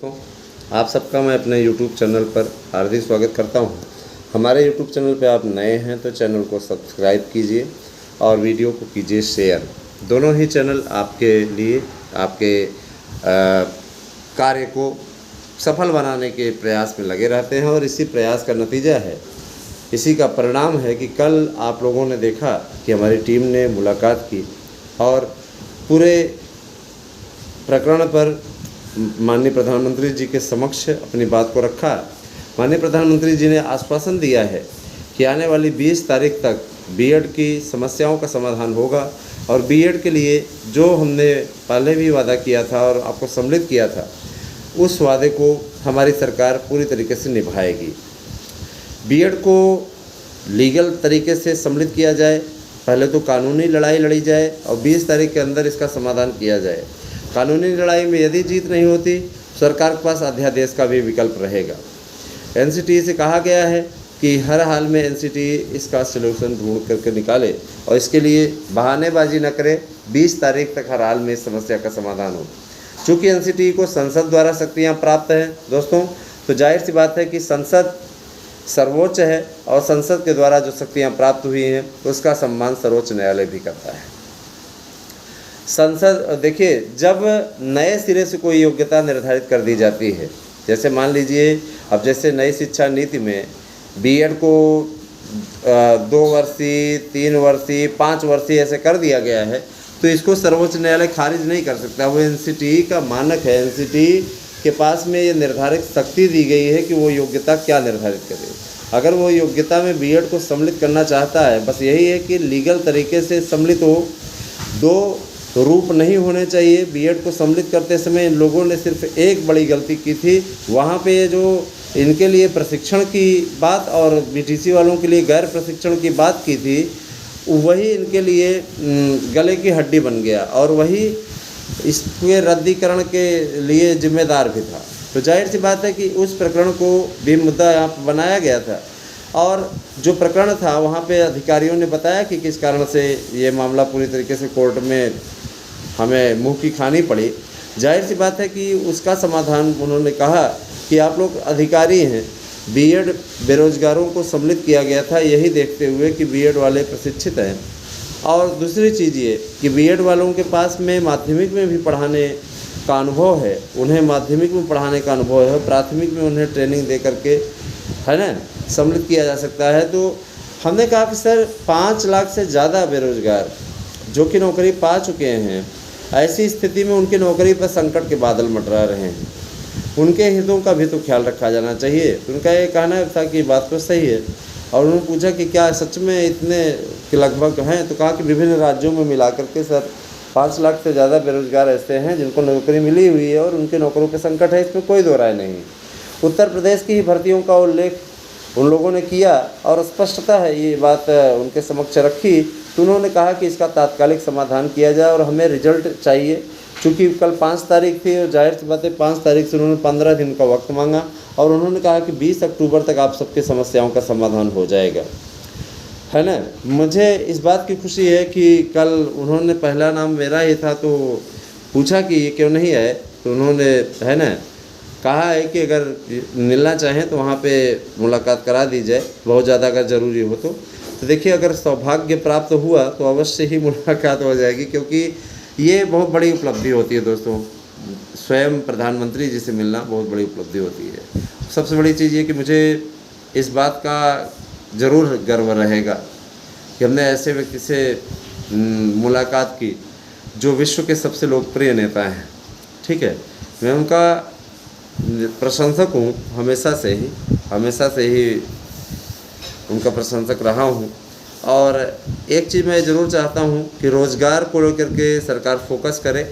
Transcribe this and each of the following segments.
को आप सबका मैं अपने YouTube चैनल पर हार्दिक स्वागत करता हूं। हमारे YouTube चैनल पे आप नए हैं तो चैनल को सब्सक्राइब कीजिए और वीडियो को कीजिए शेयर। दोनों ही चैनल आपके लिए आपके कार्य को सफल बनाने के प्रयास में लगे रहते हैं और इसी प्रयास का नतीजा है, इसी का परिणाम है कि कल आप लोगों ने देखा कि हमारी टीम ने मुलाकात की और पूरे प्रकरण पर माननीय प्रधानमंत्री जी के समक्ष अपनी बात को रखा। माननीय प्रधानमंत्री जी ने आश्वासन दिया है कि आने वाली 20 तारीख तक बीएड की समस्याओं का समाधान होगा और बीएड के लिए जो हमने पहले भी वादा किया था और आपको सम्मिलित किया था, उस वादे को हमारी सरकार पूरी तरीके से निभाएगी। बीएड को लीगल तरीके से सम्मिलित किया जाए, पहले तो कानूनी लड़ाई लड़ी जाए और 20 तारीख के अंदर इसका समाधान किया जाए। कानूनी लड़ाई में यदि जीत नहीं होती, सरकार के पास अध्यादेश का भी विकल्प रहेगा। एनसीटी से कहा गया है कि हर हाल में एनसीटी इसका सलूशन ढूंढ करके निकाले और इसके लिए बहानेबाजी न करे। 20 तारीख तक हर हाल में इस समस्या का समाधान हो। चूँकि एनसीटी को संसद द्वारा शक्तियाँ प्राप्त हैं दोस्तों, तो जाहिर सी बात है कि संसद सर्वोच्च है और संसद के द्वारा जो शक्तियाँ प्राप्त हुई हैं उसका सम्मान सर्वोच्च न्यायालय भी करता है। संसद देखिए, जब नए सिरे से कोई योग्यता निर्धारित कर दी जाती है, जैसे मान लीजिए अब जैसे नई शिक्षा नीति में बीएड को 2 वर्षीय, 3 वर्षीय, 5 वर्षीय ऐसे कर दिया गया है, तो इसको सर्वोच्च न्यायालय खारिज नहीं कर सकता। वो एनसीटी का मानक है, एनसीटी के पास में ये निर्धारित शक्ति दी गई है कि वो योग्यता क्या निर्धारित करे। अगर वो योग्यता में बीएड को सम्मिलित करना चाहता है, बस यही है कि लीगल तरीके से सम्मिलित हो। 2 रूप नहीं होने चाहिए। बीएड को सम्मिलित करते समय इन लोगों ने सिर्फ एक बड़ी गलती की थी, वहाँ पे जो इनके लिए प्रशिक्षण की बात और बीटीसी वालों के लिए गैर प्रशिक्षण की बात की थी, वही इनके लिए गले की हड्डी बन गया और वही इसके रद्दीकरण के लिए जिम्मेदार भी था। तो जाहिर सी बात है कि उस प्रकरण को भी मुद्दा यहाँ पर बनाया गया था और जो प्रकरण था वहाँ पे अधिकारियों ने बताया कि किस कारण से ये मामला पूरी तरीके से कोर्ट में हमें मुंह की खानी पड़ी। जाहिर सी बात है कि उसका समाधान उन्होंने कहा कि आप लोग अधिकारी हैं, बीएड बेरोजगारों को सम्मिलित किया गया था यही देखते हुए कि बीएड वाले प्रशिक्षित हैं। और दूसरी चीज़ ये कि बीएड वालों के पास में माध्यमिक में भी पढ़ाने का अनुभव है, उन्हें माध्यमिक में पढ़ाने का अनुभव है, प्राथमिक में उन्हें ट्रेनिंग दे करके है ना सम्मिलित किया जा सकता है। तो हमने कहा कि सर 5 लाख से ज़्यादा बेरोजगार जो कि नौकरी पा चुके हैं, ऐसी स्थिति में उनकी नौकरी पर संकट के बादल मंडरा रहे हैं, उनके हितों का भी तो ख्याल रखा जाना चाहिए। उनका ये कहना था कि बात तो सही है और उन्होंने पूछा कि क्या सच में इतने के लगभग हैं, तो कहा कि विभिन्न राज्यों में मिला करके सर 5 लाख से ज़्यादा बेरोजगार ऐसे हैं जिनको नौकरी मिली हुई है और उनके नौकरों पे संकट है, इसमें कोई दो राय नहीं। उत्तर प्रदेश की ही भर्तियों का उल्लेख उन लोगों ने किया और स्पष्टता है ये बात उनके समक्ष रखी। तो उन्होंने कहा कि इसका तात्कालिक समाधान किया जाए और हमें रिजल्ट चाहिए। चूँकि कल 5 तारीख थी और जाहिर सी बात है 5 तारीख से उन्होंने 15 दिन का वक्त मांगा और उन्होंने कहा कि 20 अक्टूबर तक आप सबकी समस्याओं का समाधान हो जाएगा, है ना। मुझे इस बात की खुशी है कि कल उन्होंने पहला नाम मेरा ही था, तो पूछा कि ये क्यों नहीं है, तो उन्होंने है ना कहा है कि अगर मिलना चाहें तो वहाँ पे मुलाकात करा दी जाए, बहुत ज़्यादा अगर ज़रूरी हो तो देखिए अगर सौभाग्य प्राप्त हुआ तो अवश्य ही मुलाकात हो जाएगी, क्योंकि ये बहुत बड़ी उपलब्धि होती है दोस्तों। स्वयं प्रधानमंत्री जी से मिलना बहुत बड़ी उपलब्धि होती है। सबसे बड़ी चीज़ ये कि मुझे इस बात का ज़रूर गर्व रहेगा कि हमने ऐसे व्यक्ति से मुलाकात की जो विश्व के सबसे लोकप्रिय नेता हैं। ठीक है, मैं उनका प्रशंसक हूँ, हमेशा से ही उनका प्रशंसक रहा हूँ। और एक चीज़ मैं ज़रूर चाहता हूँ कि रोज़गार को लेकर के सरकार फोकस करे,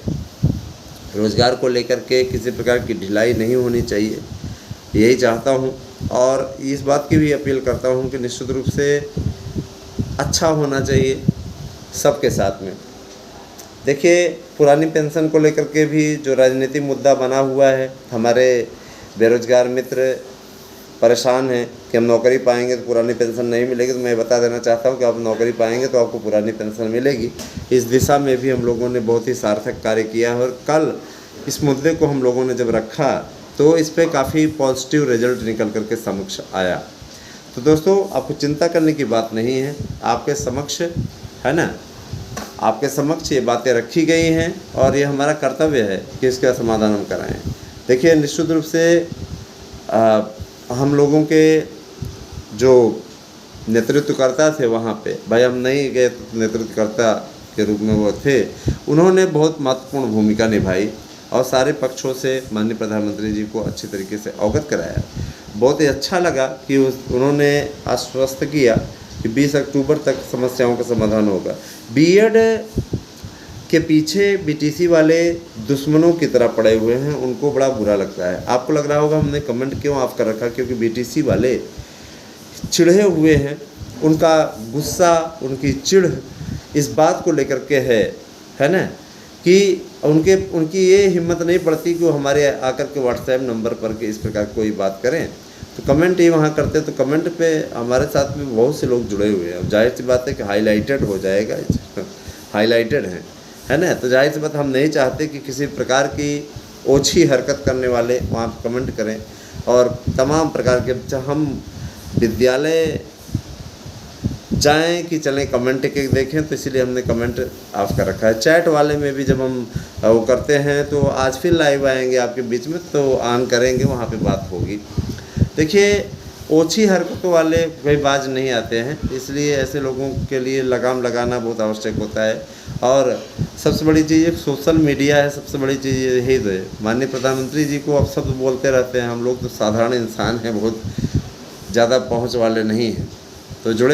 रोज़गार को लेकर के किसी प्रकार की ढिलाई नहीं होनी चाहिए, यही चाहता हूँ। और इस बात की भी अपील करता हूँ कि निश्चित रूप से अच्छा होना चाहिए सबके साथ में। देखिए, पुरानी पेंशन को लेकर के भी जो राजनीतिक मुद्दा बना हुआ है, हमारे बेरोजगार मित्र परेशान हैं कि हम नौकरी पाएंगे तो पुरानी पेंशन नहीं मिलेगी। तो मैं बता देना चाहता हूं कि आप नौकरी पाएंगे तो आपको पुरानी पेंशन मिलेगी। इस दिशा में भी हम लोगों ने बहुत ही सार्थक कार्य किया है और कल इस मुद्दे को हम लोगों ने जब रखा तो इस पे काफ़ी पॉजिटिव रिजल्ट निकल करके समक्ष आया। तो दोस्तों आपको चिंता करने की बात नहीं है, आपके समक्ष है ना, आपके समक्ष ये बातें रखी गई हैं और ये हमारा कर्तव्य है कि इसका समाधान हम कराएं। देखिए निश्चित रूप से हम लोगों के जो नेतृत्वकर्ता थे वहाँ पे, भाई हम नहीं गए नेतृत्वकर्ता के रूप में वो थे, उन्होंने बहुत महत्वपूर्ण भूमिका निभाई और सारे पक्षों से माननीय प्रधानमंत्री जी को अच्छी तरीके से अवगत कराया। बहुत ही अच्छा लगा कि उन्होंने आश्वस्त किया कि 20 अक्टूबर तक समस्याओं का समाधान होगा। बीएड के पीछे बीटीसी वाले दुश्मनों की तरह पड़े हुए हैं, उनको बड़ा बुरा लगता है। आपको लग रहा होगा हमने कमेंट क्यों ऑफ कर रखा, क्योंकि बीटीसी वाले चिढ़े हुए हैं, उनका गुस्सा, उनकी चिढ़ इस बात को लेकर के है ना, कि उनकी ये हिम्मत नहीं पड़ती कि वो हमारे आकर के व्हाट्सएप नंबर पर के इस प्रकार कोई बात करें। तो कमेंट ये वहाँ करते, तो कमेंट पे हमारे साथ में बहुत से लोग जुड़े हुए हैं। अब जाहिर सी बात है कि हाईलाइटेड हो जाएगा, हाईलाइटेड है ना, तो जाहिर सी बात हम नहीं चाहते कि किसी प्रकार की ओछी हरकत करने वाले वहाँ पर कमेंट करें। और तमाम प्रकार के हम विद्यालय जाएं कि चलें कमेंट के देखें, तो इसीलिए हमने कमेंट ऑफ कर रखा है। चैट वाले में भी जब हम वो करते हैं तो आज फिर लाइव आएंगे आपके बीच में, तो ऑन करेंगे, वहाँ पे बात होगी। देखिए ओछी हरकतों वाले कोई बाज नहीं आते हैं, इसलिए ऐसे लोगों के लिए लगाम लगाना बहुत आवश्यक होता है। और सबसे बड़ी चीज़ एक सोशल मीडिया है, सबसे बड़ी चीज़ यही तो है। माननीय प्रधानमंत्री जी को अब सब बोलते रहते हैं, हम लोग तो साधारण इंसान हैं, बहुत ज़्यादा पहुँच वाले नहीं हैं। तो जुड़े